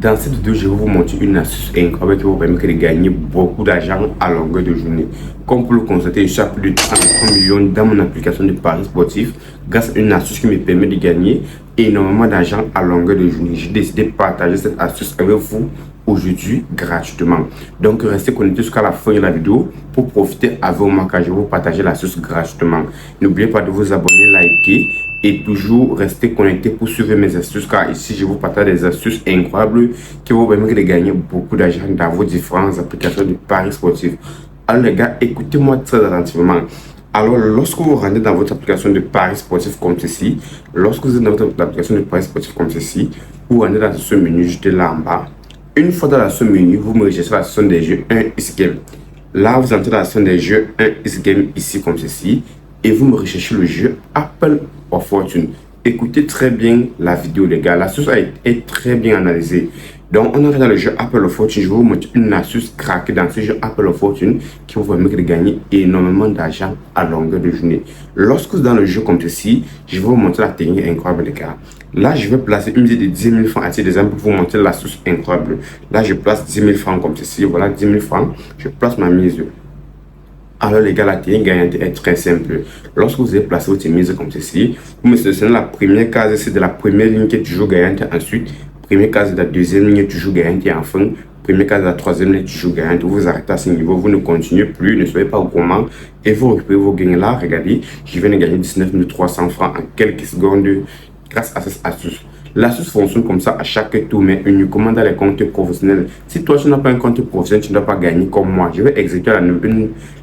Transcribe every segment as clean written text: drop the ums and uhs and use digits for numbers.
Dans cette vidéo, je vais vous montrer une astuce incroyable qui vous permettre de gagner beaucoup d'argent à longueur de journée. Comme vous le constatez, je suis à plus de 33 millions dans mon application de paris sportif grâce à une astuce qui me permet de gagner énormément d'argent à longueur de journée. J'ai décidé de partager cette astuce avec vous aujourd'hui gratuitement. Donc restez connectés jusqu'à la fin de la vidéo pour profiter avec moi car je vais vous partager l'astuce gratuitement. N'oubliez pas de vous abonner, liker et toujours rester connecté pour suivre mes astuces car ici je vous partage des astuces incroyables qui vont vous permettre de gagner beaucoup d'argent dans vos différentes applications de paris sportifs. Alors les gars, écoutez-moi très attentivement. Alors, lorsque vous rentrez dans votre application de paris sportif comme ceci, lorsque vous êtes dans votre application de paris sportif comme ceci, vous rentrez dans ce menu juste là en bas. Une fois dans ce menu, vous me recherchez la section des jeux 1x Game. Là, vous entrez dans la section des jeux 1x Game ici comme ceci et vous me recherchez le jeu Apple of Fortune. Écoutez très bien la vidéo les gars, l'astuce est très bien analysée. Donc on arrive dans le jeu Apple of Fortune, je vais vous montrer une astuce craquée dans ce jeu Apple of Fortune qui vous permet de gagner énormément d'argent à longueur de journée. Lorsque vous êtes dans le jeu comme ceci, je vais vous montrer la technique incroyable les gars. Là je vais placer une mise de 10 000 francs à titre d'exemple pour vous montrer l'astuce incroyable. Là je place 10 000 francs comme ceci, voilà 10 000 francs, je place ma mise. Alors les gars, la technique gagnante est très simple. Lorsque vous avez placé votre mise comme ceci, vous me sélectionnez la première case, c'est de la première ligne qui est toujours gagnante. Ensuite, première case de la deuxième ligne toujours gagnante. Et enfin, première case de la troisième ligne toujours gagnante. Vous vous arrêtez à ce niveau, vous ne continuez plus, ne soyez pas au gourmand et vous récupérez vos gains là. Regardez, je viens de gagner 19 300 francs en quelques secondes grâce à cette astuce. L'astuce fonctionne comme ça à chaque tour, mais uniquement dans les comptes professionnels. Si toi, tu n'as pas un compte professionnel, tu ne dois pas gagner comme moi. Je vais exécuter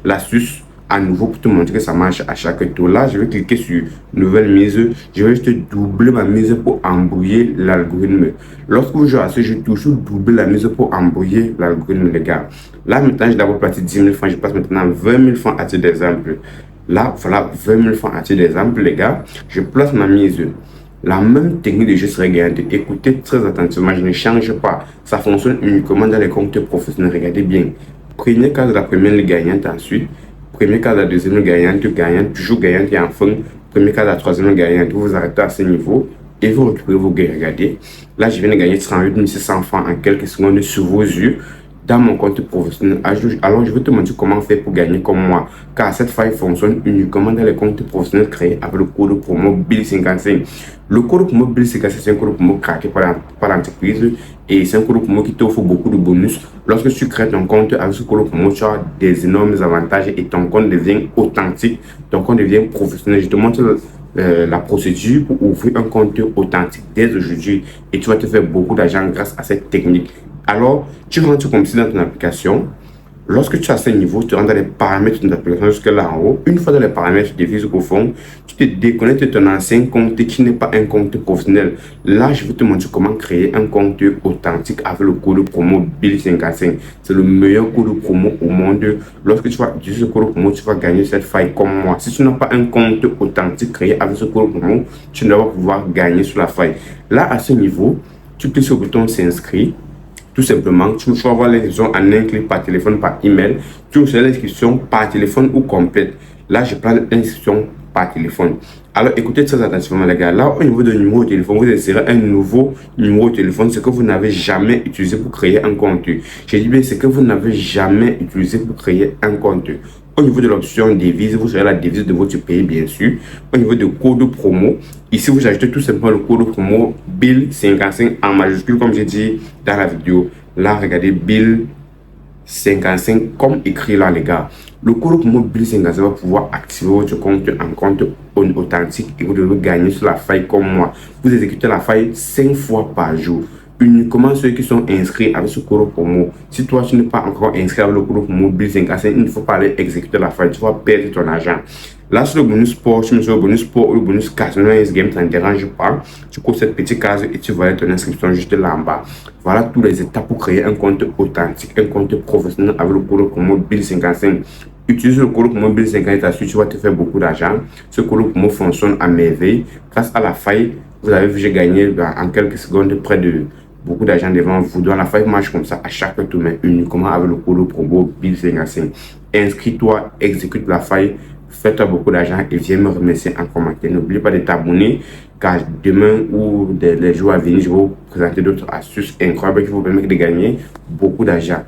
l'astuce à nouveau pour te montrer que ça marche à chaque tour. Là, je vais cliquer sur nouvelle mise. Je vais juste doubler ma mise pour embrouiller l'algorithme. Lorsque vous jouez à ce jeu, toujours doubler la mise pour embrouiller l'algorithme, les gars. Là, maintenant, j'ai d'abord placé 10 000 francs. Je passe maintenant 20 000 francs à titre d'exemple. Là, voilà 20 000 francs à titre d'exemple, les gars. Je place ma mise. La même technique de jeu serait gagnante. Écoutez très attentivement, je ne change pas. Ça fonctionne uniquement dans les comptes professionnels. Regardez bien. Première case de la première ligne gagnante, ensuite. Première case de la deuxième ligne gagnante, toujours gagnante. Et enfin, première case de la troisième ligne gagnante. Vous vous arrêtez à ce niveau et vous récupérez vos gains. Regardez. Là, je viens de gagner 38 600 francs en quelques secondes sur vos yeux dans mon compte professionnel. Alors, je vais te montrer comment faire pour gagner comme moi. Car cette faille fonctionne uniquement dans les comptes professionnels créés avec le code promo BIL55. Le code promo BIL55, c'est un code promo craqué par l'entreprise et c'est un code promo qui t'offre beaucoup de bonus. Lorsque tu crées ton compte avec ce code promo, tu as des énormes avantages et ton compte devient authentique, ton compte devient professionnel. Je te montre la procédure pour ouvrir un compte authentique dès aujourd'hui et tu vas te faire beaucoup d'argent grâce à cette technique. Alors, tu rentres comme ci dans ton application. Lorsque tu as ce niveau, tu rentres dans les paramètres de ton application jusque là en haut. Une fois dans les paramètres, tu dévises au fond, tu te déconnectes de ton ancien compte qui n'est pas un compte professionnel. Là, je vais te montrer comment créer un compte authentique avec le code promo BIL55. C'est le meilleur code promo au monde. Lorsque tu vas utiliser ce code promo, tu vas gagner cette faille comme moi. Si tu n'as pas un compte authentique créé avec ce code promo, tu ne vas pas pouvoir gagner sur la faille. Là, à ce niveau, tu cliques sur le bouton s'inscrire. Tout simplement, tu vas avoir l'inscription en un clic par téléphone, par email. Tu reçois l'inscription par téléphone ou complète. Là, je prends l'inscription par téléphone. Alors, écoutez très attentivement, les gars. Là, au niveau du numéro de téléphone, vous insérez un nouveau numéro de téléphone, ce que vous n'avez jamais utilisé pour créer un compte. J'ai dit bien, c'est que vous n'avez jamais utilisé pour créer un compte. Au niveau de l'option devise, vous aurez la devise de votre pays, bien sûr. Au niveau de code promo, ici, vous ajoutez tout simplement le code promo BIL55 en majuscule, comme j'ai dit dans la vidéo. Là, regardez BIL55 comme écrit là, les gars. Le code promo BIL55 va pouvoir activer votre compte en compte authentique et vous devez gagner sur la faille comme moi. Vous exécutez la faille 5 fois par jour. Uniquement ceux qui sont inscrits avec ce code promo. Si toi tu n'es pas encore inscrit avec le code promo BIL55, il ne faut pas aller exécuter la faille, tu vas perdre ton argent. Là sur le bonus sport, tu mets sur le bonus sport ou le bonus casino game, ça ne dérange pas. Tu cours cette petite case et tu vas aller ton inscription juste là en bas. Voilà tous les étapes pour créer un compte authentique, un compte professionnel avec le code promo BIL55. Utilise le code promo BIL55 ensuite tu vas te faire beaucoup d'argent. Ce code promo fonctionne à merveille. Grâce à la faille, vous avez vu, j'ai gagné en quelques secondes près de beaucoup d'argent devant vous. Donc la faille marche comme ça à chaque tour, mais uniquement avec le code promo BIL55. Inscris-toi, exécute la faille. fais-toi beaucoup d'argent et viens me remercier en commentaire. N'oublie pas de t'abonner car demain ou les jours à venir, je vais vous présenter d'autres astuces incroyables qui vous permettent de gagner beaucoup d'argent.